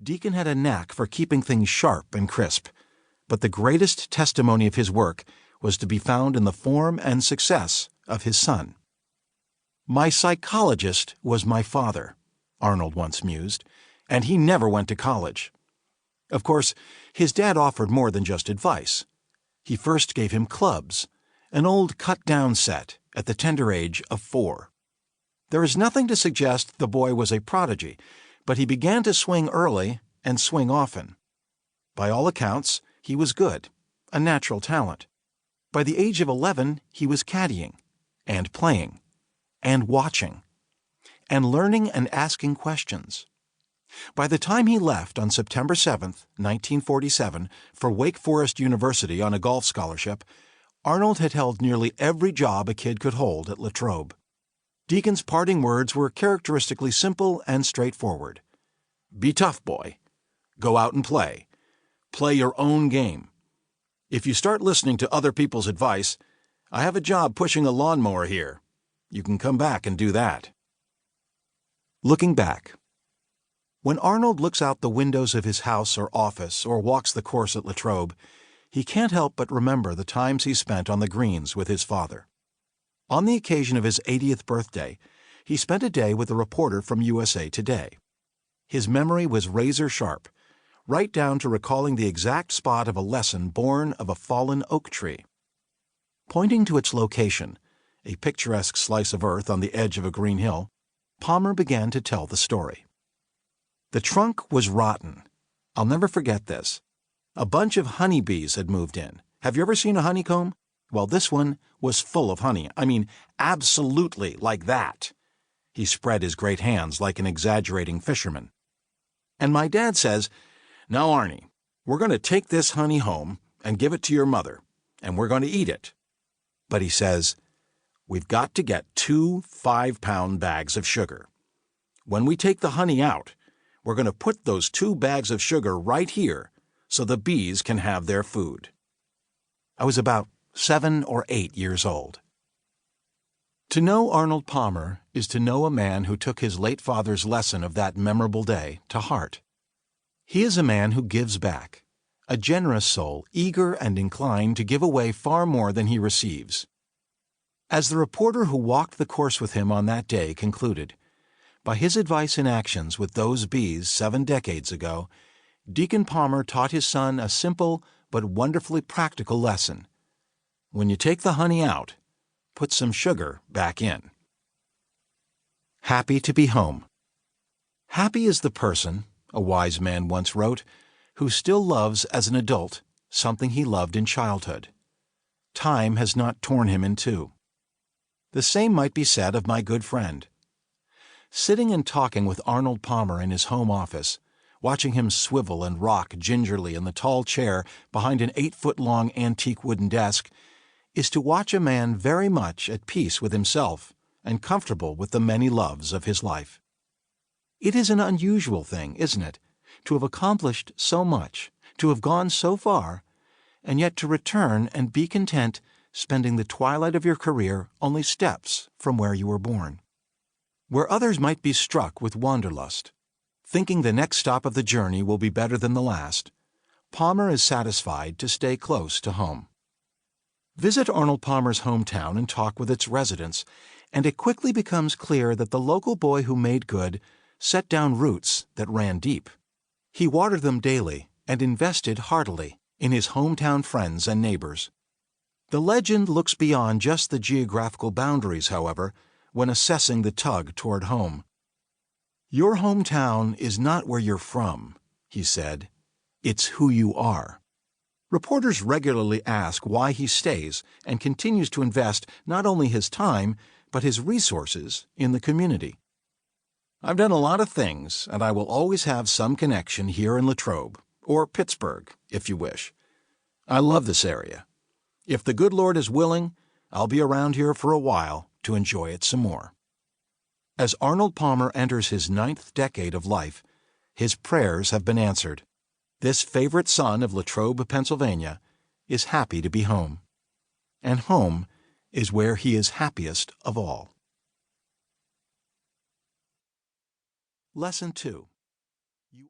Deacon had a knack for keeping things sharp and crisp, but the greatest testimony of his work was to be found in the form and success of his son. "My psychologist was my father," Arnold once mused, "and he never went to college." Of course, his dad offered more than just advice. He first gave him clubs, an old cut-down set, at the tender age of 4. There is nothing to suggest the boy was a prodigy, but he began to swing early and swing often. By all accounts, he was good, a natural talent. By the age of 11, he was caddying, and playing, and watching, and learning and asking questions. By the time he left on September 7, 1947, for Wake Forest University on a golf scholarship, Arnold had held nearly every job a kid could hold at Latrobe. Deacon's parting words were characteristically simple and straightforward. "Be tough, boy. Go out and play. Play your own game. If you start listening to other people's advice, I have a job pushing a lawnmower here. You can come back and do that." Looking back. When Arnold looks out the windows of his house or office or walks the course at Latrobe, he can't help but remember the times he spent on the greens with his father. On the occasion of his 80th birthday, he spent a day with a reporter from USA Today. His memory was razor sharp, right down to recalling the exact spot of a lesson born of a fallen oak tree. Pointing to its location, a picturesque slice of earth on the edge of a green hill, Palmer began to tell the story. "The trunk was rotten. I'll never forget this. A bunch of honeybees had moved in. Have you ever seen a honeycomb? Well, this one was full of honey. I mean, absolutely like that." He spread his great hands like an exaggerating fisherman. "And my dad says, 'Now, Arnie, we're going to take this honey home and give it to your mother, and we're going to eat it.' But he says, 'We've got to get 2 5-pound bags of sugar. When we take the honey out, we're going to put those 2 bags of sugar right here so the bees can have their food.'" I was about 7 or 8 years old. To know Arnold Palmer is to know a man who took his late father's lesson of that memorable day to heart. He is a man who gives back, a generous soul eager and inclined to give away far more than he receives. As the reporter who walked the course with him on that day concluded, by his advice and actions with those bees 7 decades ago, Deacon Palmer taught his son a simple but wonderfully practical lesson. When you take the honey out, put some sugar back in. Happy to be home. Happy is the person, a wise man once wrote, who still loves as an adult something he loved in childhood. Time has not torn him in two. The same might be said of my good friend. Sitting and talking with Arnold Palmer in his home office, watching him swivel and rock gingerly in the tall chair behind an 8-foot-long antique wooden desk, is to watch a man very much at peace with himself and comfortable with the many loves of his life. It is an unusual thing, isn't it, to have accomplished so much, to have gone so far, and yet to return and be content spending the twilight of your career only steps from where you were born. Where others might be struck with wanderlust, thinking the next stop of the journey will be better than the last, Palmer is satisfied to stay close to home. Visit Arnold Palmer's hometown and talk with its residents, and it quickly becomes clear that the local boy who made good set down roots that ran deep. He watered them daily and invested heartily in his hometown friends and neighbors. The legend looks beyond just the geographical boundaries, however, when assessing the tug toward home. "Your hometown is not where you're from," he said. "It's who you are." Reporters regularly ask why he stays and continues to invest not only his time, but his resources in the community. "I've done a lot of things, and I will always have some connection here in Latrobe, or Pittsburgh, if you wish. I love this area. If the good Lord is willing, I'll be around here for a while to enjoy it some more." As Arnold Palmer enters his 9th decade of life, his prayers have been answered. This favorite son of Latrobe, Pennsylvania, is happy to be home. And home is where he is happiest of all. Lesson 2.